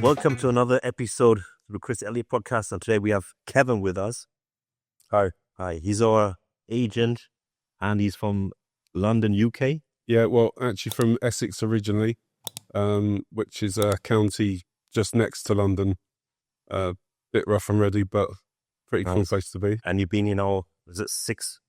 Welcome to another episode of the Chris Elliott podcast, and today we have Kevin with us. Hi. Hi, he's our agent, and he's from London, UK. Yeah, well, actually from Essex originally, which is a county just next to London. Bit rough and ready, but pretty cool place to be. And you've been, is it six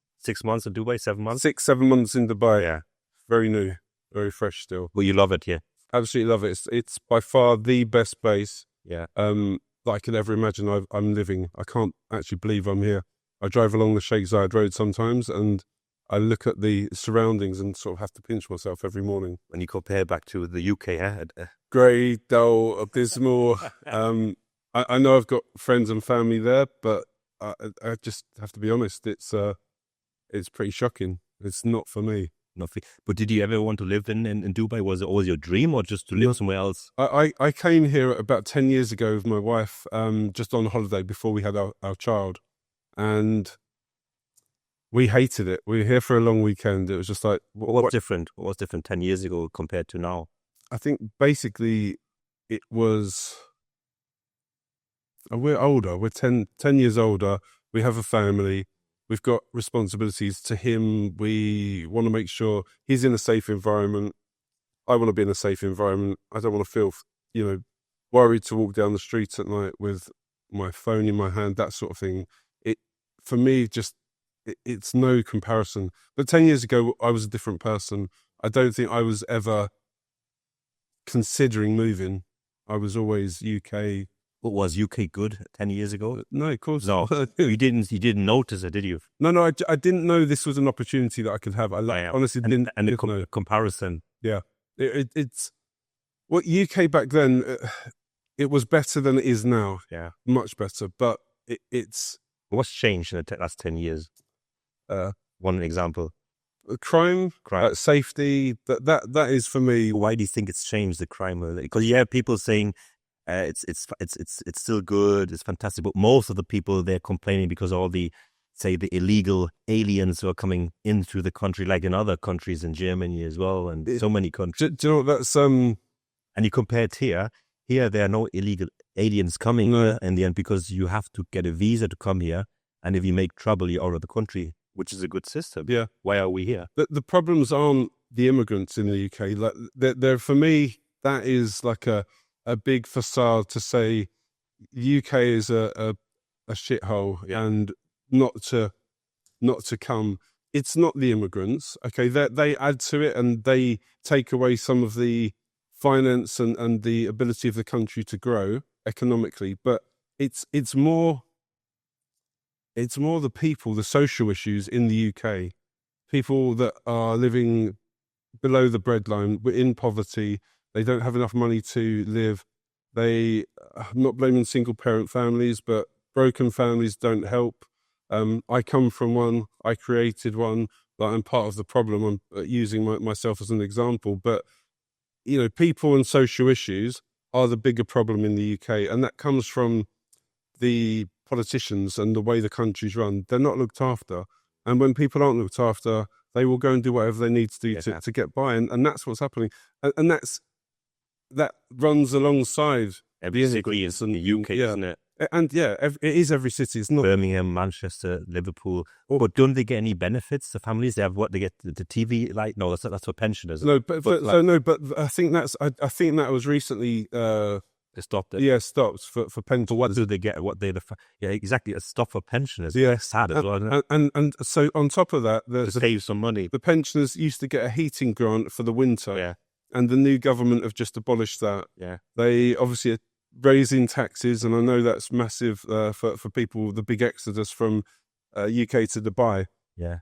months in Dubai, 7 months? 6-7 months in Dubai. Yeah. Very new, very fresh still. Well, you love it here. Absolutely love it. It's by far the best place Yeah. that I could ever imagine I'm living. I can't actually believe I'm here. I drive along the Sheikh Zayed Road sometimes and I look at the surroundings and sort of have to pinch myself every morning. When you compare back to the UK, Grey, dull, abysmal. I know I've got friends and family there, but I just have to be honest. It's pretty shocking. It's not for me. Nothing. But did you ever want to live in Dubai? Was it always your dream, or just to live somewhere else? I came here about 10 years ago with my wife, just on holiday before we had our child, and we hated it. We were here for a long weekend. It was just like What's different? What was different 10 years ago compared to now? I think basically it was. We're older. We're 10 years older. We have a family. We've got responsibilities to him. We want to make sure he's in a safe environment. I want to be in a safe environment. I don't want to feel, worried to walk down the street at night with my phone in my hand, that sort of thing. For me, it's no comparison. But 10 years ago, I was a different person. I don't think I was ever considering moving. I was always UK. What was UK good 10 years ago? No, of course no. You didn't notice it, did you? No, I didn't know this was an opportunity that I could have. Honestly didn't. And the comparison. Yeah, it's what UK back then. It was better than it is now. Yeah, much better. But it's what's changed in the last 10 years? One example. Crime, safety. That is for me. Why do you think it's changed, the crime? Because you have people saying. It's still good, it's fantastic, but most of the people, they're complaining because all the illegal aliens who are coming in through the country, like in other countries, in Germany as well, and so many countries. Do you know what that's And you compare it here there are no illegal aliens coming in the end, because you have to get a visa to come here, and if you make trouble, you're out of the country, which is a good system. Yeah. Why are we here? The problems aren't the immigrants in the UK. Like they're for me, that is like a big facade to say UK is a shithole and not to come. It's not the immigrants. Okay, they add to it and they take away some of the finance and the ability of the country to grow economically. But it's more the people, the social issues in the UK. People that are living below the breadline, we're in poverty. They don't have enough money to live. I'm not blaming single parent families, but broken families don't help. I come from one. I created one. But I'm part of the problem. I'm using myself as an example. But, people and social issues are the bigger problem in the UK. And that comes from the politicians and the way the country's run. They're not looked after. And when people aren't looked after, they will go and do whatever they need to do to get by. And that's what's happening. And that runs alongside every city in the UK, isn't it? And it is every city. It's not Birmingham, Manchester, Liverpool. But don't they get any benefits? The families, they get the TV light. No, that's for pensioners. No, but I think that was recently they stopped it. Yeah, stopped for pensioners. But what do they get? Exactly, a stop for pensioners. Yeah, that's sad as well, isn't it? And so on top of that, to save some money, the pensioners used to get a heating grant for the winter. Yeah. And the new government have just abolished that. Yeah, they obviously are raising taxes, and I know that's massive for people. The big exodus from UK to Dubai. Yeah,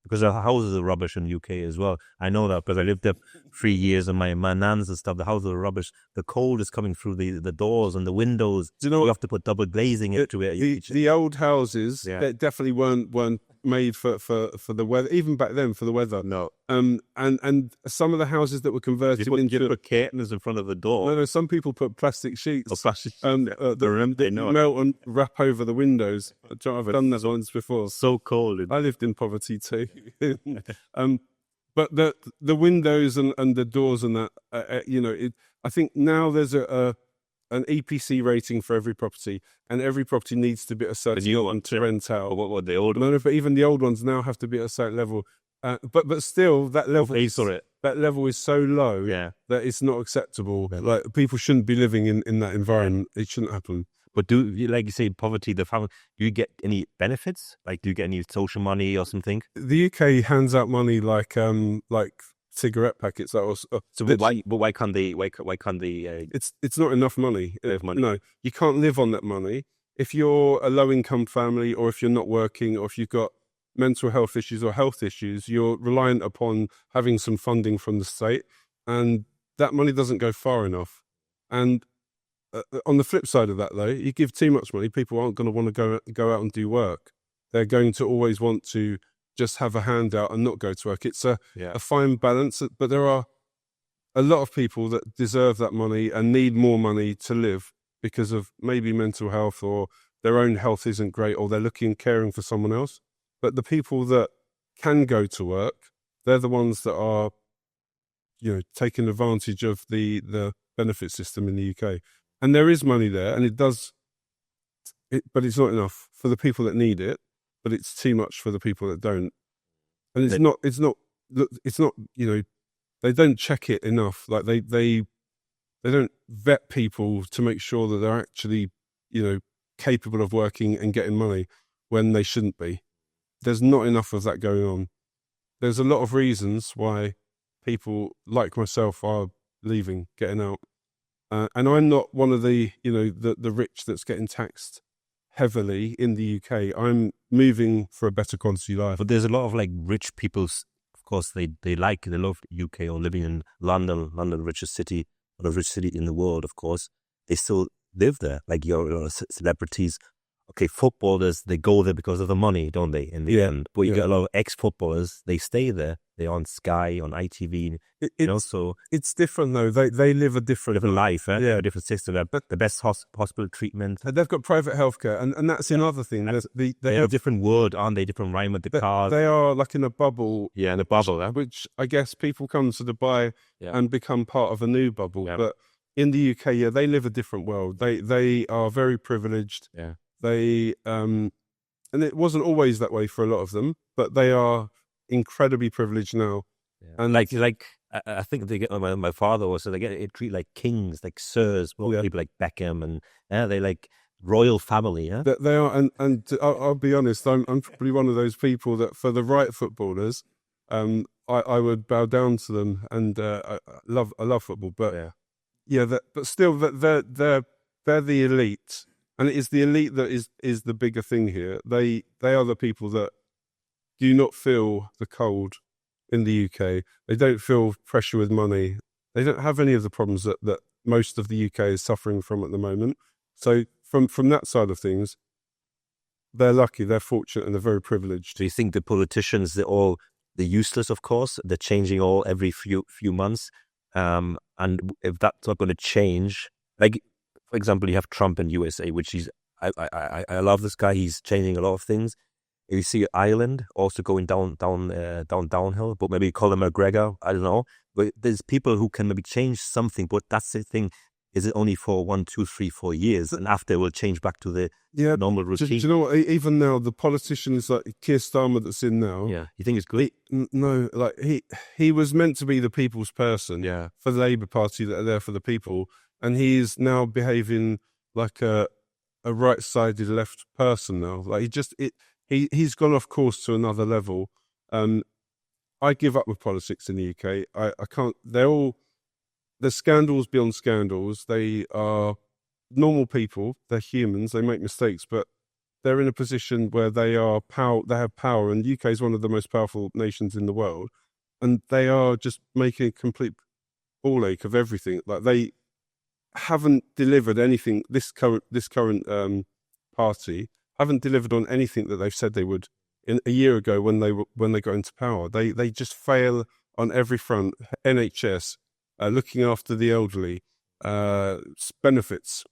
because the houses are rubbish in the UK as well. I know that because I lived there 3 years, and my nans and stuff. The houses are rubbish. The cold is coming through the doors and the windows. Do you know you have to put double glazing into it? The old houses that definitely weren't made for the weather, even back then for the weather. No. And some of the houses that were converted into put curtains in front of the door. No, some people put plastic sheets. Or plastic that melt and wrap over the windows. I've done that once before. So cold. I lived in poverty too. But the windows and the doors and that, I think now there's an EPC rating for every property, and every property needs to be at a certain level to rent out. What the old? No, but even the old ones now have to be at a certain level. But still, that level is so low that it's not acceptable. Yeah. Like, people shouldn't be living in that environment. It shouldn't happen. But like you say, poverty, the family, do you get any benefits? Like, do you get any social money or something? The UK hands out money like cigarette packets. Why can't they? It's not enough money. No, you can't live on that money. If you're a low income family, or if you're not working, or if you've got mental health issues or health issues, you're reliant upon having some funding from the state, and that money doesn't go far enough. And on the flip side of that, though, you give too much money, people aren't going to want to go out and do work. They're going to always want to just have a handout and not go to work. It's a fine balance, but there are a lot of people that deserve that money and need more money to live because of maybe mental health, or their own health isn't great, or they're caring for someone else. But the people that can go to work, they're the ones that are, taking advantage of the benefit system in the UK. And there is money there, and but it's not enough for the people that need it, but it's too much for the people that don't. And it's not, they don't check it enough. Like, they don't vet people to make sure that they're actually, capable of working and getting money when they shouldn't be. There's not enough of that going on. There's a lot of reasons why people like myself are leaving, getting out. And I'm not one of the rich that's getting taxed heavily in the UK. I'm moving for a better quality life. But there's a lot of rich people. Of course, they love UK, or living in London, the richest city, or the richest city in the world. Of course, they still live there. Like your celebrities. Okay, footballers, they go there because of the money, don't they, in the end? But you get a lot of ex-footballers, they stay there. They're on Sky, on ITV, so... It's different, though. They live a different life, a different system. The best hospital treatment. They've got private healthcare, and that's another thing. They have a different world, aren't they? Different rhyme with the cars. They are like in a bubble. Yeah, in a bubble. Which I guess people come to Dubai and become part of a new bubble. Yeah. But in the UK, they live a different world. They are very privileged. Yeah. They and it wasn't always that way for a lot of them, but they are incredibly privileged now. Yeah. And I think they get my father also, they get treated like kings, like sirs, people like Beckham, and they like royal family. Yeah, they are, and I'll be honest, I'm probably one of those people that for the right footballers, I would bow down to them, and I love football, but but still they're the elite. And it is the elite that is the bigger thing here. They are the people that do not feel the cold in the UK. They don't feel pressure with money. They don't have any of the problems that most of the UK is suffering from at the moment. So from that side of things, they're lucky, they're fortunate, and they're very privileged. Do you think the politicians, they're useless, of course? They're changing all every few months. And if that's not going to change, like... For example, you have Trump in USA, which I love this guy. He's changing a lot of things. You see Ireland also going downhill, but maybe Colin McGregor, I don't know. But there's people who can maybe change something, but that's the thing. Is it only for 1, 2, 3, 4 years, and after we'll change back to the normal routine? Do you know what? Even now, the politicians like Keir Starmer that's in now. Yeah, you think it's good? No, like he was meant to be the people's person. Yeah, for the Labour Party that are there for the people. And he's now behaving like a right-sided left person now. Like he's gone off course to another level. I give up with politics in the UK. I can't. There's scandals beyond scandals. They are normal people. They're humans. They make mistakes, but they're in a position where they have power. And the UK is one of the most powerful nations in the world, and they are just making a complete ball ache of everything. Like, they haven't delivered anything. This current party haven't delivered on anything that they've said they would a year ago when they got into power. They just fail on every front. NHS, looking after the elderly, benefits,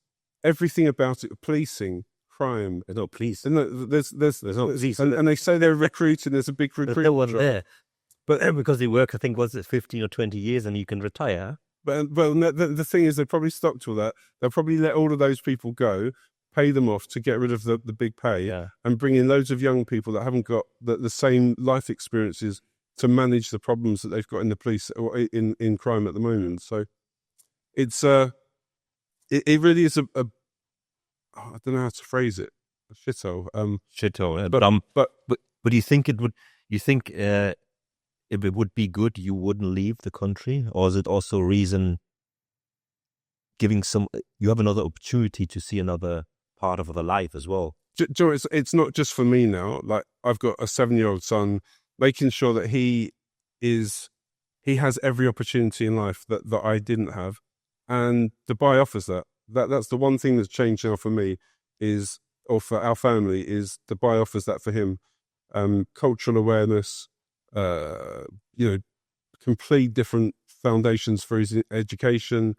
everything about it. Policing, crime. There's no police. There's no police, and they say they're recruiting. There's a big recruitment. There's no one there, but because they work, I think, was it 15 or 20 years, and you can retire. But the thing is, they probably stocked all that. They'll probably let all of those people go, pay them off to get rid of the big pay, and bring in loads of young people that haven't got the same life experiences to manage the problems that they've got in the police or in crime at the moment. So it's it really is I don't know how to phrase it, a shithole. Shithole. But do you think it would? You think if it would be good, you wouldn't leave the country, or is it also reason giving you have another opportunity to see another part of the life as well? Joe, it's not just for me now. Like, I've got a 7-year-old son, making sure that he has every opportunity in life that I didn't have, and Dubai offers that. That's the one thing that's changed now for me or for our family, is Dubai offers that for him. Cultural awareness, complete different foundations for his education.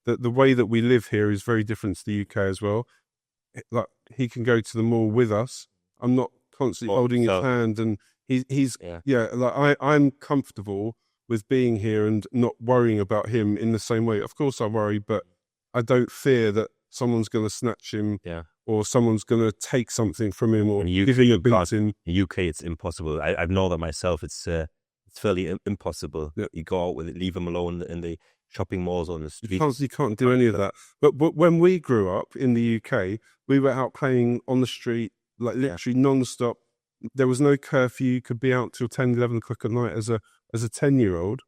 The way that we live here is very different to the UK as well. Like, he can go to the mall with us. I'm not constantly holding his hand, and he's like, I'm comfortable with being here and not worrying about him in the same way. Of course I worry, but I don't fear that someone's going to snatch him, or someone's going to take something from him, or give him a beating. In UK, it's impossible. I know that myself. It's fairly impossible. Yeah. You go out with it, leave them alone in the shopping malls on the streets. You can't do any of that. But when we grew up in the UK, we were out playing on the street, like literally non-stop. There was no curfew. You could be out till 10, 11 o'clock at night as a 10-year-old.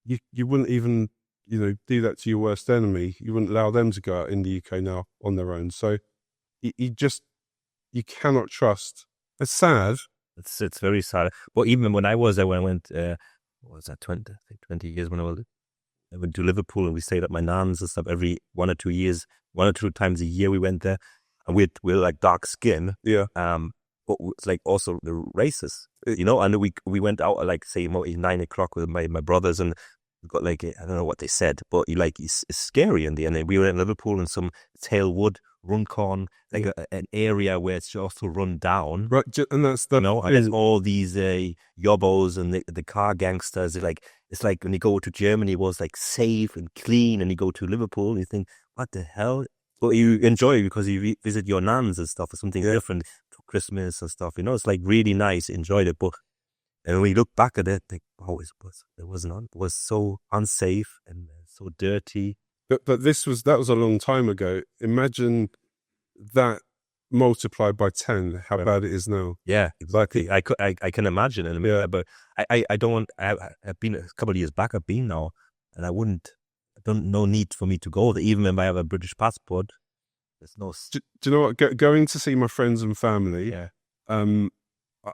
You wouldn't even, do that to your worst enemy. You wouldn't allow them to go out in the UK now on their own. So you cannot trust. It's sad. It's very sad. But even when I was there, when I went, what was that, 20 years when I went to Liverpool, and we stayed at my nan's and stuff every 1 or 2 years, 1 or 2 times a year we went there, and we're like dark skin. Yeah. But it's like also the races, and we went out at like, say, 9 o'clock with my brothers, and we got like, I don't know what they said, but it's scary in the end. We were in Liverpool in some Tailwood, Runcorn, like an area where it's also run down. Right, and that's the... and there's all these yobbos and the car gangsters. It's like when you go to Germany, it was like safe and clean, and you go to Liverpool, and you think, what the hell? But you enjoy it because you visit your nans and stuff, or something different to Christmas and stuff. It's like really nice. Enjoyed it, but and when we look back at it, like, it was so unsafe and so dirty. But that was a long time ago. Imagine that multiplied by 10, how bad it is now. Yeah, exactly. I can imagine it. But I don't want. I've been a couple of years back. I've been now, and no need for me to go there. Even if I have a British passport, there's no. Do you know what? Going to see my friends and family. Yeah.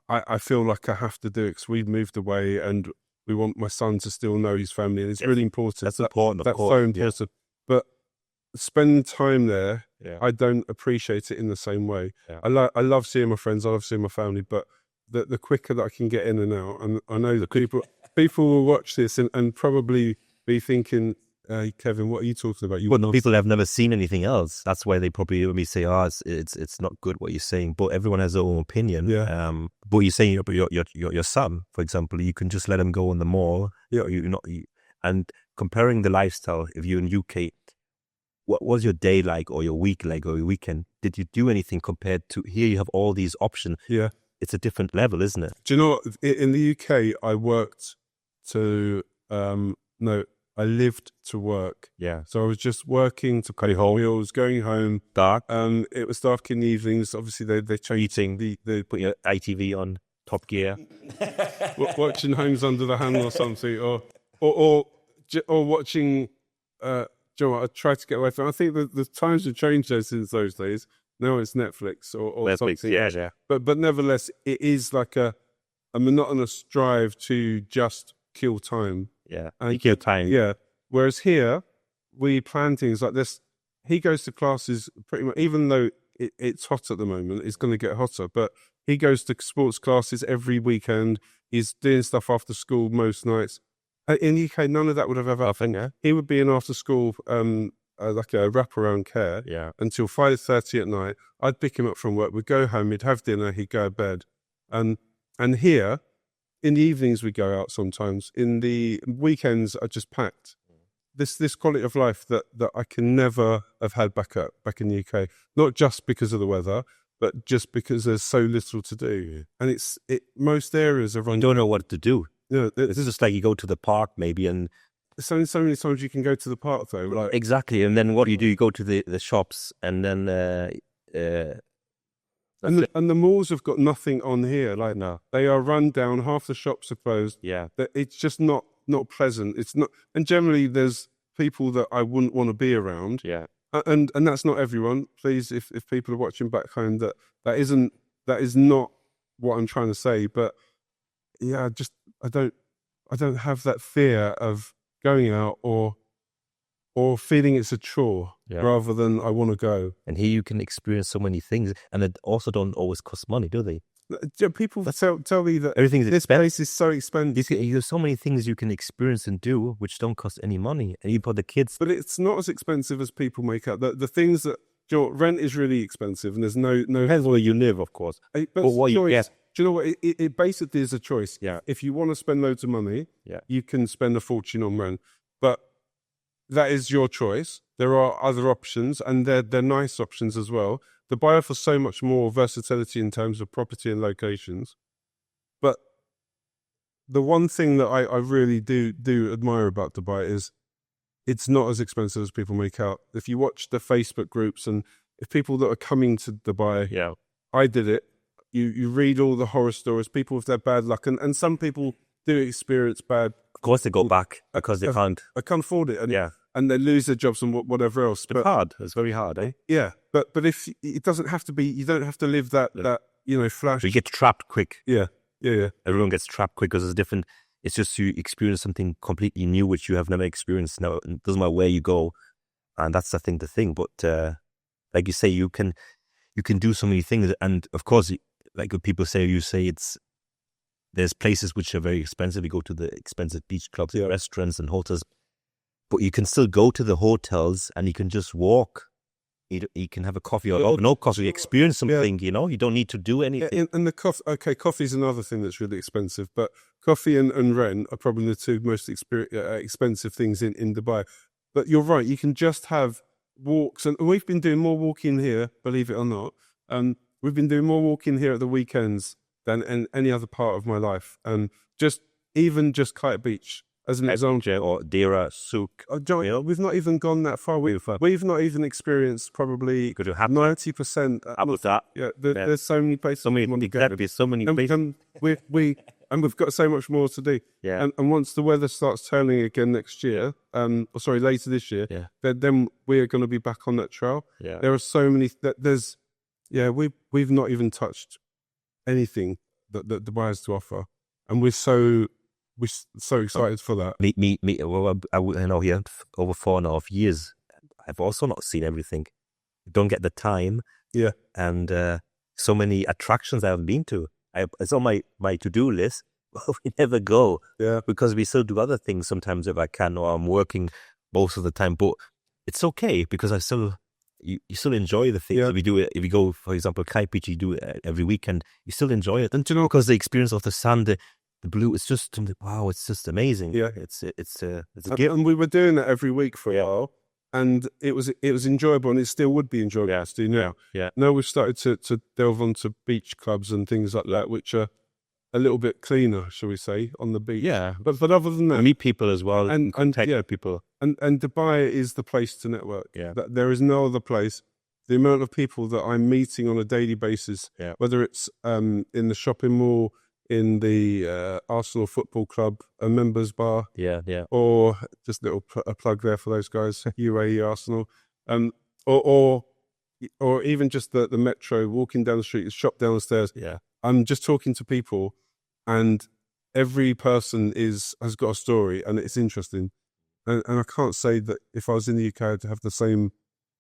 I feel like I have to do it because we've moved away, and we want my son to still know his family, and it's really important. That's important. That's so important. Yeah. But spending time there, I don't appreciate it in the same way. Yeah. I love seeing my friends. I love seeing my family, but the quicker that I can get in and out, and I know that people will watch this and probably be thinking, Kevin, what are you talking about? People have never seen anything else. That's why they probably only say, it's not good what you're saying. But everyone has their own opinion. Yeah. But you're saying your son, for example, you can just let him go on the mall. Yeah. And comparing the lifestyle, if you're in UK, what was your day like, or your week like, or your weekend? Did you do anything compared to here? You have all these options. Yeah. It's a different level, isn't it? Do you know what? In the UK, I worked to, I lived to work. Yeah. So I was just working to pay meals, going home. Dark. It was dark in the evenings. Obviously, they changed the put your ITV on Top Gear. Watching Homes Under the Hammer or something, or watching, I tried to get away from it. I think the times have changed there since those days. Now it's Netflix or Netflix, something. Yeah. But nevertheless, it is like a monotonous drive to just kill time. Yeah, and kill time. Yeah. Whereas here, we plan things like this. He goes to classes pretty much, even though it's hot at the moment, it's going to get hotter, but he goes to sports classes every weekend. He's doing stuff after school most nights. In the UK, none of that would have ever happened. Yeah. He would be in after school, like a wraparound care, until 5:30 at night. I'd pick him up from work. We'd go home. He'd have dinner. He'd go to bed. And here, in the evenings, we go out sometimes. In the weekends, are just packed. this quality of life that I can never have had back in the UK. Not just because of the weather, but just because there's so little to do, and most areas are run. You don't know what to do. Yeah, It's just like you go to the park maybe, and so many times you can go to the park though. Like exactly, and then what do? You go to the shops, and then and the malls have got nothing on here. Like no, they are run down. Half the shops are closed. yeah, It's just not pleasant. It's not, and generally there's people that I wouldn't want to be around. yeah. And that's not everyone. Please, if people are watching back home, that is not what I'm trying to say. But yeah, I don't have that fear of going out or feeling it's a chore rather than I want to go. And here you can experience so many things, and it also don't always cost money, do they? People tell me that Everything is this place is so expensive. There's so many things you can experience and do which don't cost any money, and you put the kids. But it's not as expensive as people make out. The things that rent is really expensive, and there's no Depends where you live, of course. But what you get. Do you know what? It basically is a choice. Yeah. If you want to spend loads of money, Yeah. you can spend a fortune on rent. But that is your choice. There are other options, and they're nice options as well. Dubai offers so much more versatility in terms of property and locations. But the one thing that I really do admire about Dubai is it's not as expensive as people make out. If you watch the Facebook groups and if people that are coming to Dubai, Yeah. I did it. You read all the horror stories, people with their bad luck, and some people do experience bad. Of course, they go back because they can't. I can't afford it, Yeah. and they lose their jobs and whatever else. It's hard. It's very hard, eh? Yeah, but if it doesn't have to be, you don't have to live that flash. You get trapped quick. Yeah. Everyone gets trapped quick because it's different. It's just you experience something completely new which you have never experienced. Now it doesn't matter where you go, and that's the thing. But like you say, you can do so many things, and of course, like what people say, there's places which are very expensive. You go to the expensive beach clubs, restaurants, and hotels, but you can still go to the hotels and you can just walk. You can have a coffee or no coffee, experience something. You don't need to do anything. Yeah, and the coffee. Okay, coffee is another thing that's really expensive, but coffee and rent are probably the two most expensive things in Dubai. But you're right. You can just have walks, and we've been doing more walking here, believe it or not. We've been doing more walking here at the weekends than in any other part of my life. Just Kite Beach as an example, or Dera, Souk. We've not even gone that far. We've not even experienced probably 90%. About that. Yeah, there's so many places. So many places. We've got so much more to do. Yeah. And once the weather starts turning again next year, later this year, then we're going to be back on that trail. Yeah. There are so many we've not even touched anything that Dubai has to offer, and we're so excited for that. Me. Well, I know here over 4.5 years, I've also not seen everything. Don't get the time. Yeah. And so many attractions I haven't been to. It's on my to-do list, but we never go. Yeah. Because we still do other things sometimes if I can, or I'm working most of the time. But it's okay because you still enjoy the things that we do. If you go, for example, Kite Beach, you do it every weekend, you still enjoy it. And because the experience of the sun, the blue, it's just, wow, it's just amazing. Yeah. It's a gift. And we were doing that every week for a while, and it was enjoyable, and it still would be enjoyable to do now. Yeah. Now we've started to delve onto beach clubs and things like that, which are a little bit cleaner, shall we say, on the beach. Yeah. But other than that, meet people as well, and people. And Dubai is the place to network. Yeah. There is no other place. The amount of people that I'm meeting on a daily basis, whether it's in the shopping mall, in the Arsenal Football Club, a members bar, or just a plug there for those guys, UAE Arsenal, or even just the metro, walking down the street, the shop downstairs. Yeah, I'm just talking to people, and every person has got a story, and it's interesting. And I can't say that if I was in the UK, I'd have the same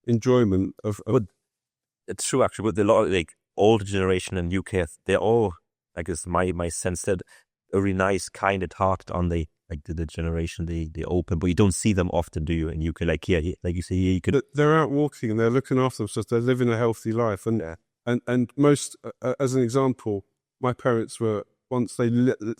enjoyment of. But it's true actually. But a lot of like older generation in UK, they're all, I guess my sense, that very nice, kind-hearted on the generation, the open. But you don't see them often, do you? In UK, like you say, you could. They're out walking and they're looking after themselves. They're living a healthy life, and most, as an example, my parents were, once they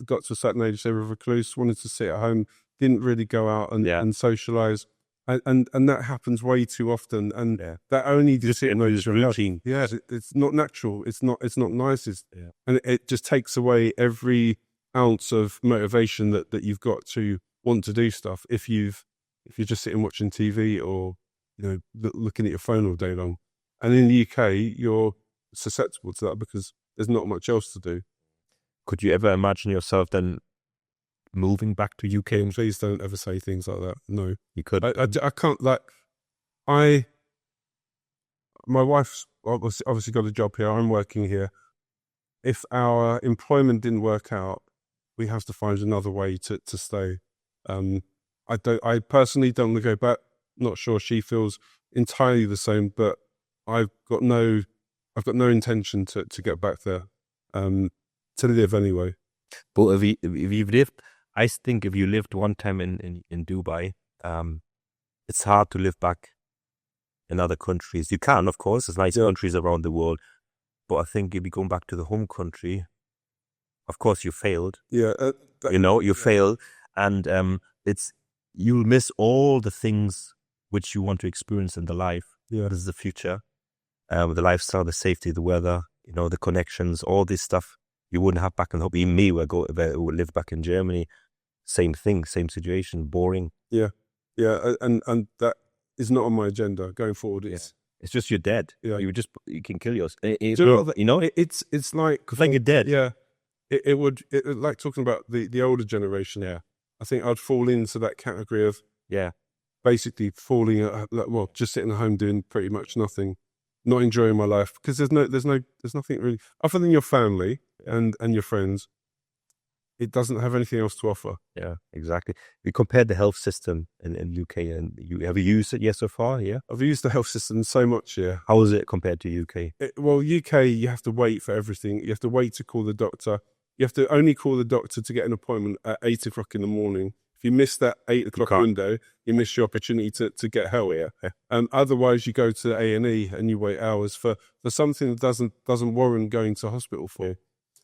got to a certain age, they were recluse, wanted to sit at home, didn't really go out and socialize. And that happens way too often, and that only just in those routine. Yeah, it's not natural. It's not nice. And it just takes away every ounce of motivation that you've got to want to do stuff. If you're just sitting watching TV or looking at your phone all day long, and in the UK you're susceptible to that because there's not much else to do. Could you ever imagine yourself then moving back to UK? Please don't ever say things like that. No, you could. I can't. My wife's obviously got a job here. I'm working here. If our employment didn't work out, we have to find another way to stay. I personally don't want to go back. Not sure she feels entirely the same, but I've got no intention to get back there, to live anyway. But if you've lived, I think if you lived one time in Dubai, it's hard to live back in other countries. You can, of course, there's nice countries around the world, but I think if you're going back to the home country, of course you failed. Yeah, you failed, and you'll miss all the things which you want to experience in the life. Yeah, this is the future, the lifestyle, the safety, the weather, the connections, all this stuff you wouldn't have back in home. Even me, if I would live back in Germany, same thing, same situation, boring. Yeah, and that is not on my agenda going forward. It's just you're dead. Yeah, you can kill yourself. It's like you're dead. Yeah, it would like talking about the older generation. Yeah, I think I'd fall into that category of basically falling just sitting at home doing pretty much nothing, not enjoying my life because there's nothing really other than your family and your friends. It doesn't have anything else to offer. Yeah, exactly. We compared the health system in UK, and have you used it yet so far? Yeah, I've used the health system so much. Yeah. How is it compared to UK? UK, you have to wait for everything. You have to wait to call the doctor. You have to only call the doctor to get an appointment at 8 o'clock in the morning. If you miss that 8 o'clock window, you miss your opportunity to get help. Yeah. Otherwise, you go to A&E and you wait hours for something that doesn't warrant going to hospital for. Yeah.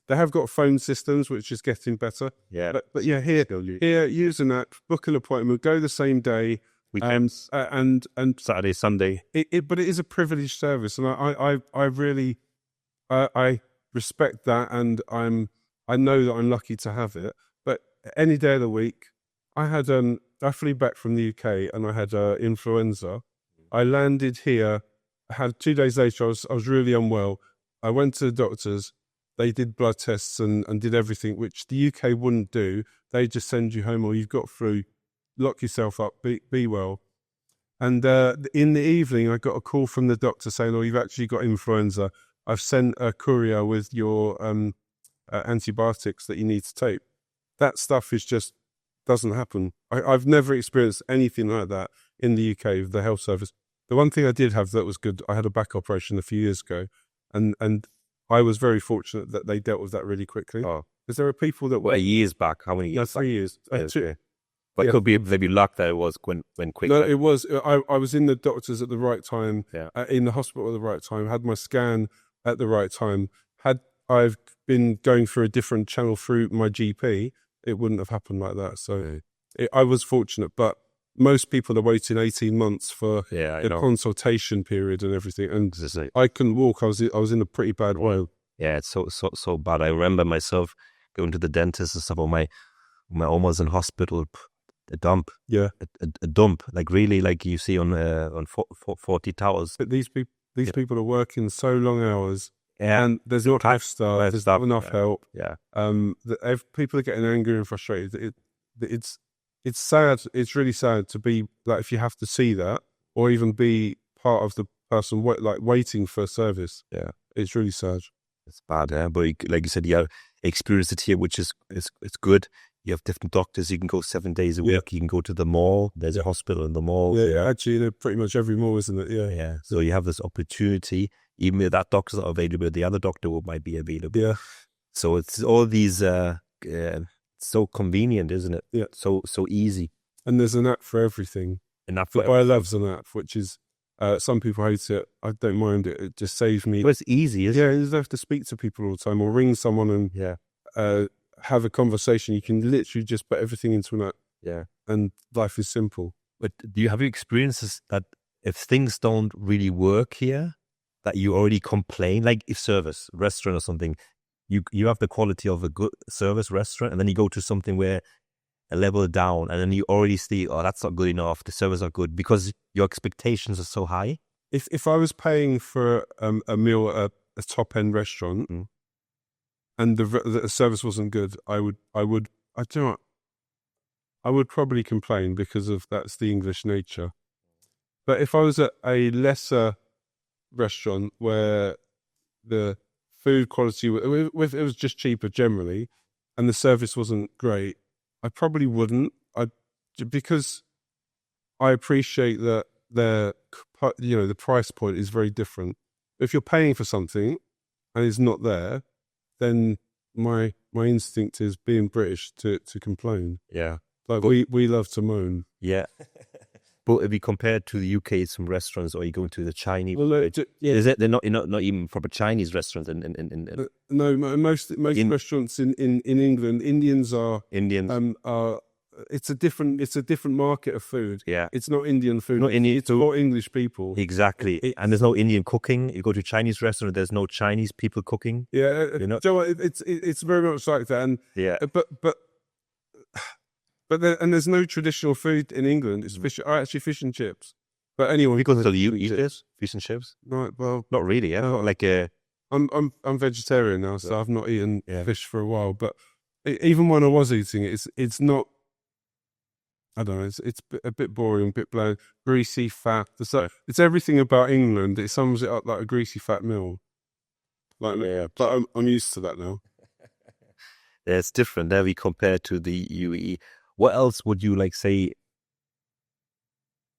They have got phone systems, which is getting better. Yeah, but here, use an app, book an appointment, go the same day. Weekends, and Saturday, Sunday. But it is a privileged service, and I really respect that, and I know that I'm lucky to have it. But any day of the week, I flew back from the UK and I had influenza. I landed here. I had 2 days later. I was really unwell. I went to the doctors. They did blood tests and did everything, which the UK wouldn't do. They just send you home, or you've got flu, lock yourself up, be well. And in the evening, I got a call from the doctor saying, "Oh, you've actually got influenza. I've sent a courier with your antibiotics that you need to take." That stuff doesn't happen. I've never experienced anything like that in the UK with the health service. The one thing I did have that was good, I had a back operation a few years ago, and I was very fortunate that they dealt with that really quickly. Oh, because there are people that were years back. How many years? No, 3 years. But it could be maybe luck that it was when quick. No, it was. I was in the doctors at the right time. Yeah. In the hospital at the right time. Had my scan at the right time. Had I've been going through a different channel through my GP, it wouldn't have happened like that. So I was fortunate, but most people are waiting 18 months for the consultation period and everything. And I couldn't walk. I was in a pretty bad way. Yeah, it's so bad. I remember myself going to the dentist and stuff. My almost in hospital, a dump. Yeah, a dump. Like really, like you see on 40 Towers. But these people are working so long hours. Yeah, and there's not enough staff. There's not enough help. Yeah, people are getting angry and frustrated. It's sad. It's really sad to be like, if you have to see that or even be part of the person waiting for service. Yeah, it's really sad. It's bad, but like you said, you experience it here, which is it's good. You have different doctors. You can go 7 days a week. You can go to the mall. There's a hospital in the mall. Yeah, actually, they're pretty much every mall, isn't it? Yeah. So you have this opportunity. Even if that doctor's not available, the other doctor might be available. Yeah. So it's all these. So convenient, isn't it? Yeah. So easy. And there's an app for everything. An app for BioLove's an app, which is some people hate it. I don't mind it. It just saves me. Well, it's easy, isn't it? You don't have to speak to people all the time or ring someone and have a conversation. You can literally just put everything into an app. Yeah. and life is simple. But have you experiences that if things don't really work here, that you already complain? Like if service, restaurant or something, you have the quality of a good service restaurant, and then you go to something where a level down, and then you already see, oh, that's not good enough. The service are good because your expectations are so high. If I was paying for a meal at a top end restaurant and the service wasn't good, I would probably complain because that's the English nature. But if I was at a lesser restaurant where the food quality, it was just cheaper generally, and the service wasn't great, I probably wouldn't. Because I appreciate that the price point is very different. If you're paying for something and it's not there, then my instinct is, being British, to complain. Yeah, like we love to moan. Yeah. But if you compare it to the UK, some restaurants, or you go to the Chinese, they're not even proper Chinese restaurants. No, most restaurants in England, Indians are. It's a different market of food. Yeah, it's not Indian food. It's for English people. Exactly, and there's no Indian cooking. You go to a Chinese restaurant, there's no Chinese people cooking. Yeah, it's very much like that. And yeah, but there's no traditional food in England. It's actually fish and chips. But anyway, because you eat this fish and chips? Right. Well, not really. Yeah, not like a. I'm vegetarian now, so I've not eaten fish for a while. But even when I was eating it, it's not. I don't know. It's a bit boring, a bit bland, greasy, fat. It's everything about England. It sums it up like a greasy, fat meal. But I'm used to that now. Yeah, it's different there. We compare to the UAE. What else would you say,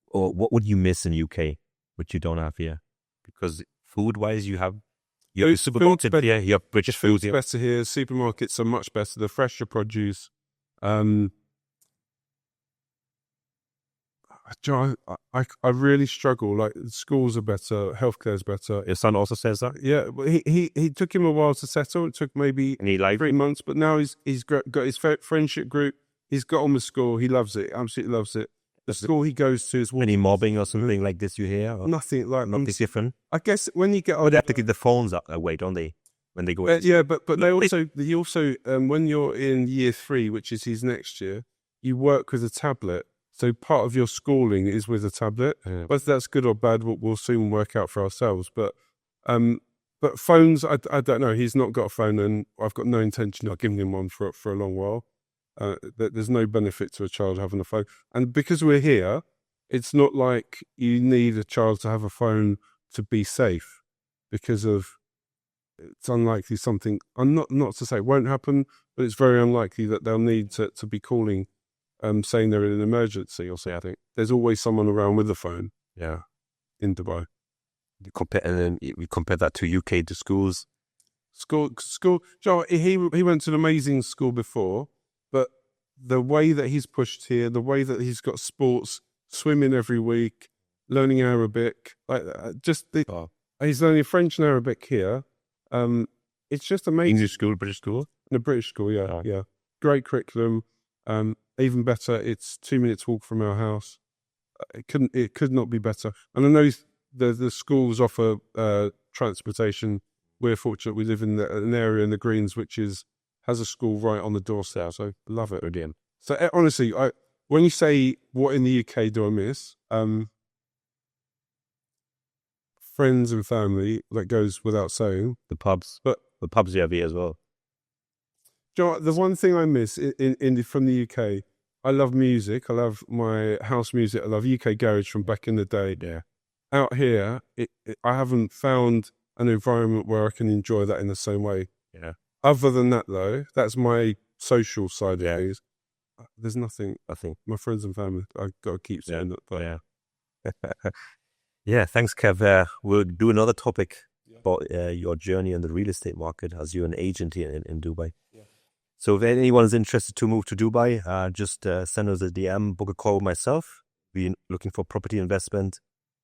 or what would you miss in UK, which you don't have here? Because food-wise, you have supermarket here. You have British food here. Better here. Supermarkets are much better. The fresher produce. I really struggle. Like, schools are better, healthcare is better. Your son also says that. Yeah, but he took him a while to settle. It took maybe 3 months, but now he's got his friendship group. He's got on with school. He loves it. Absolutely loves it. The school he goes to is any mobbing or something like this you hear? Nothing like nothing different. I guess when you get, they have to keep the phones away, don't they? When they go. Yeah, but they also when you're in year 3, which is his next year, you work with a tablet. So part of your schooling is with a tablet. Yeah. Whether that's good or bad, we'll soon work out for ourselves. But phones, I don't know. He's not got a phone, and I've got no intention of giving him one for a long while. There's no benefit to a child having a phone. And because we're here, it's not like you need a child to have a phone to be safe, because it's unlikely something, I'm not to say it won't happen, but it's very unlikely that they'll need to be calling, saying they're in an emergency or something. There's always someone around with a phone. Yeah, in Dubai. And then we compare that to UK, to schools. School. He went to an amazing school before, but the way that he's pushed here, the way that he's got sports, swimming every week, learning Arabic, he's learning French and Arabic here. It's just amazing. English school, British school? In a British school, yeah, yeah. Great curriculum. Even better, it's 2 minutes walk from our house. It could not be better. And I know the schools offer transportation. We're fortunate. We live in an area in the Greens which has a school right on the doorstep. So love it. Brilliant. So honestly, when you say what in the UK do I miss, friends and family, that goes without saying. The pubs, but the pubs you have here as well. The one thing I miss from the UK, I love music. I love my house music. I love UK garage from back in the day. Yeah. Out here, I haven't found an environment where I can enjoy that in the same way. Yeah. Other than that, though, that's my social side of things. There's nothing. I think my friends and family, I've got to keep saying that. But yeah. Yeah. Thanks, Kev. We'll do another topic about your journey in the real estate market as you're an agent here in Dubai. Yeah. So if anyone is interested to move to Dubai, just send us a DM, book a call with myself. We're looking for property investment.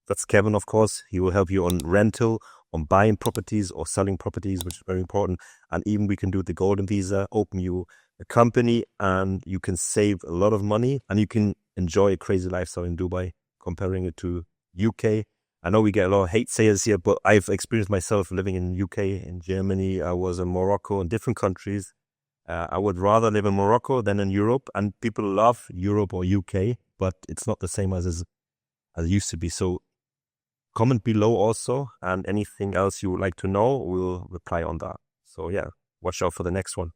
That's Kevin, of course. He will help you on rental on buying properties or selling properties, which is very important. And even we can do the golden visa, open you a company, and you can save a lot of money and you can enjoy a crazy lifestyle in Dubai, comparing it to UK. I know we get a lot of hate sayers here, but I've experienced myself living in UK, in Germany. I was in Morocco, in different countries. I would rather live in Morocco than in Europe, and people love Europe or UK, but it's not the same as it used to be. So comment below also, and anything else you would like to know, we'll reply on that. So yeah, watch out for the next one.